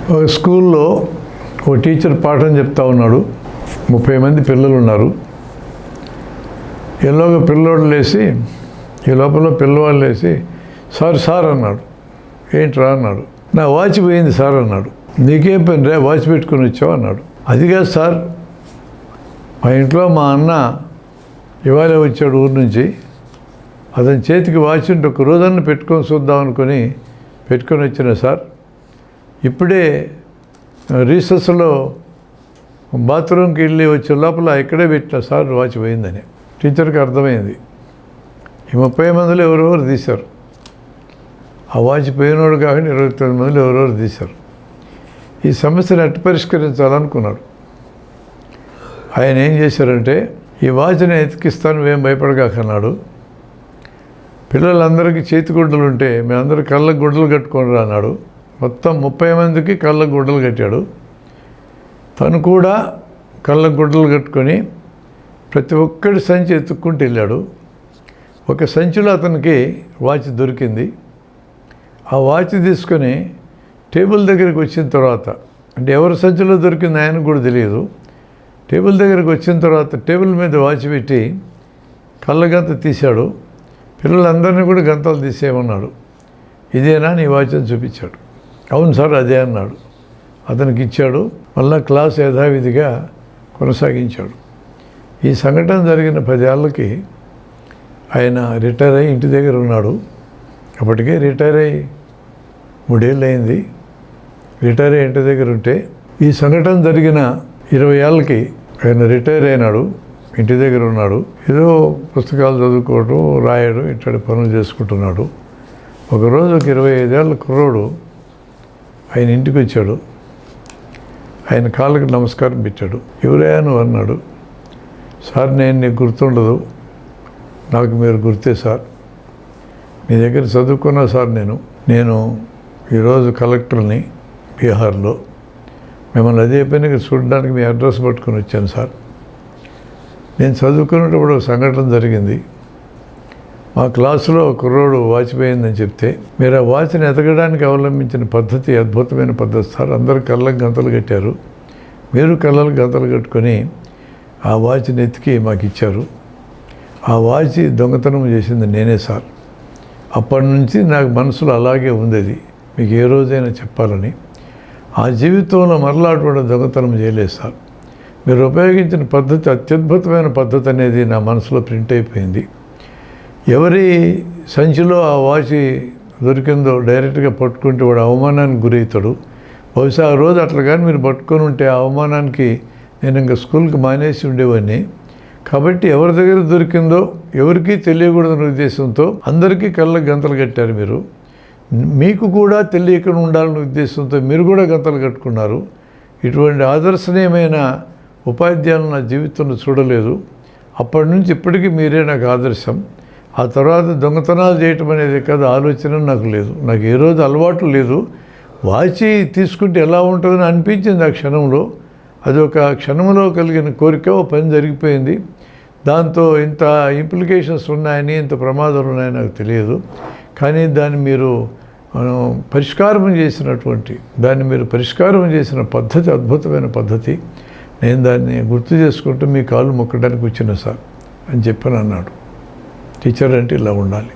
ఒక స్కూల్లో ఒక టీచర్ పాఠం చెప్తా ఉన్నాడు. 30 మంది పిల్లలు ఉన్నారు. ఎలాగో పిల్లోడు లేచి ఈ లోపల పిల్లవాళ్ళు లేచి సార్ అన్నాడు. ఏంట్రా అన్నాడు. నా వాచ్ పోయింది సార్ అన్నాడు. నీకేం పని రా వాచ్ పెట్టుకుని వచ్చావు అన్నాడు. అది కాదు సార్, మా ఇంట్లో మా అన్న ఇవాళ వచ్చాడు ఊరు నుంచి, అతని చేతికి వాచ్ ఉంటే ఒక రోజన్నా పెట్టుకొని చూద్దాం అనుకుని పెట్టుకొని వచ్చిన సార్. ఇప్పుడే రీసెస్లో బాత్రూమ్కి వెళ్ళి వచ్చే లోపల ఇక్కడే పెట్టిన సార్ వాచ్ పోయిందని. టీచర్కి అర్థమైంది. ఈ 30 మందిలో ఎవరెవరు తీశారు. ఆ వాచ్ పోయినోడు కాకుండా 29 మందిలో ఎవరెవరు తీశారు. ఈ సమస్యను ఎట్టు పరిష్కరించాలనుకున్నాడు. ఆయన ఏం చేశారంటే, ఈ వాచ్ని ఎతికిస్తాను ఏం భయపడగాకన్నాడు. పిల్లలందరికీ చేతి గుడ్డలు ఉంటే మేమందరూ కళ్ళకు గుడ్డలు కట్టుకొని రా అన్నాడు. మొత్తం 30 మందికి కళ్ళకు గుడ్డలు కట్టాడు. తను కూడా కళ్ళకు గుడ్డలు కట్టుకొని ప్రతి ఒక్కడి సంచి ఎత్తుక్కుంటూ వెళ్ళాడు. ఒక సంచిలో అతనికి వాచ్ దొరికింది. ఆ వాచ్ తీసుకొని టేబుల్ దగ్గరికి వచ్చిన తర్వాత, అంటే ఎవరి సంచిలో దొరికింది ఆయనకు కూడా తెలియదు. టేబుల్ దగ్గరికి వచ్చిన తర్వాత టేబుల్ మీద వాచ్ పెట్టి కళ్ళగంత తీశాడు. పిల్లలందరినీ కూడా గంతలు తీసేయమన్నాడు. ఇదేనా నీ వాచ్ అని చూపించాడు. అవును సార్ అదే అన్నాడు. అతనికి ఇచ్చాడు. మళ్ళా క్లాస్ యథావిధిగా కొనసాగించాడు. ఈ సంఘటన జరిగిన 10 ఏళ్ళకి ఆయన రిటైర్ అయ్యి ఇంటి దగ్గర ఉన్నాడు. అప్పటికే రిటైర్ అయ్యి 3 ఏళ్ళు అయింది. రిటైర్ అయ్యి ఇంటి దగ్గర ఉంటే ఈ సంఘటన జరిగిన 20 ఏళ్ళకి ఆయన రిటైర్ అయినాడు. ఇంటి దగ్గర ఉన్నాడు. ఏదో పుస్తకాలు చదువుకోవడం, రాయడం, ఇట్లాంటి పనులు చేసుకుంటున్నాడు. ఒకరోజు ఒక 25 ఏళ్ళ కుర్రోడు ఆయన ఇంటికి వచ్చాడు. ఆయన కాళ్ళకి నమస్కారం పెట్టాడు. ఎవరయ్యా నువ్వు అన్నాడు. సార్ నేను నీకు గుర్తుండదు, నాకు మీరు గుర్తే సార్. మీ దగ్గర చదువుకున్నా సార్. నేను ఈరోజు కలెక్టర్ని బీహార్లో. మిమ్మల్ని అదే పనికి చూడడానికి మీ అడ్రస్ పట్టుకొని వచ్చాను సార్. నేను చదువుకునేటప్పుడు ఒక సంఘటన జరిగింది. మా క్లాసులో ఒక కుర్రోడు వాచ్ పోయిందని చెప్తే మీరు ఆ వాచ్ని ఎతకడానికి అవలంబించిన పద్ధతి అద్భుతమైన పద్ధతి సార్. అందరూ కళ్ళకు గంతలు కట్టారు. మీరు కళ్ళకు గంతలు కట్టుకొని ఆ వాచ్ని ఎతికి మాకు ఇచ్చారు. ఆ వాచ్ దొంగతనం చేసింది నేనే సార్. అప్పటి నుంచి నాకు మనసులో అలాగే ఉంది. అది మీకు ఏ రోజైనా చెప్పాలని. ఆ జీవితంలో మరలా అటువంటి దొంగతనం చేయలేదు సార్. మీరు ఉపయోగించిన పద్ధతి అత్యద్భుతమైన పద్ధతి అనేది నా మనసులో ప్రింట్ అయిపోయింది. ఎవరి సంచిలో ఆ వాచ్ దొరికిందో డైరెక్ట్గా పట్టుకుంటే వాడు అవమానానికి గురవుతాడు. బహుశా ఆ రోజు అట్లా కానీ మీరు పట్టుకొని ఉంటే ఆ అవమానానికి నేను ఇంకా స్కూల్కి మానేసి ఉండేవాడిని. కాబట్టి ఎవరి దగ్గర దొరికిందో ఎవరికీ తెలియకూడదనే ఉద్దేశంతో అందరికీ కళ్ళకు గంతలు కట్టారు మీరు. మీకు కూడా తెలియకుండా ఉండాలనే ఉద్దేశంతో మీరు కూడా గంతలు కట్టుకున్నారు. ఇటువంటి ఆదర్శనీయమైన ఉపాధ్యాయులు నా జీవితంలో చూడలేదు. అప్పటి నుంచి ఇప్పటికీ మీరే నాకు ఆదర్శం. ఆ తర్వాత దొంగతనాలు చేయటం అనేది కాదు ఆలోచన నాకు లేదు. నాకు ఏ రోజు అలవాటు లేదు. వాచి తీసుకుంటే ఎలా ఉంటుందని అనిపించింది ఆ క్షణంలో. అది ఒక క్షణంలో కలిగిన కోరిక. ఓ పని జరిగిపోయింది. దాంతో ఇంత ఇంప్లికేషన్స్ ఉన్నాయని, ఇంత ప్రమాదాలు ఉన్నాయని నాకు తెలియదు. కానీ దాన్ని మీరు పరిష్కారం చేసిన పద్ధతి అద్భుతమైన పద్ధతి. నేను దాన్ని గుర్తు చేసుకుంటూ మీ కాళ్ళు మొక్కడానికి వచ్చిన సార్ అని చెప్పని అన్నాడు. టీచర్ అంటే ఇలా ఉండాలి.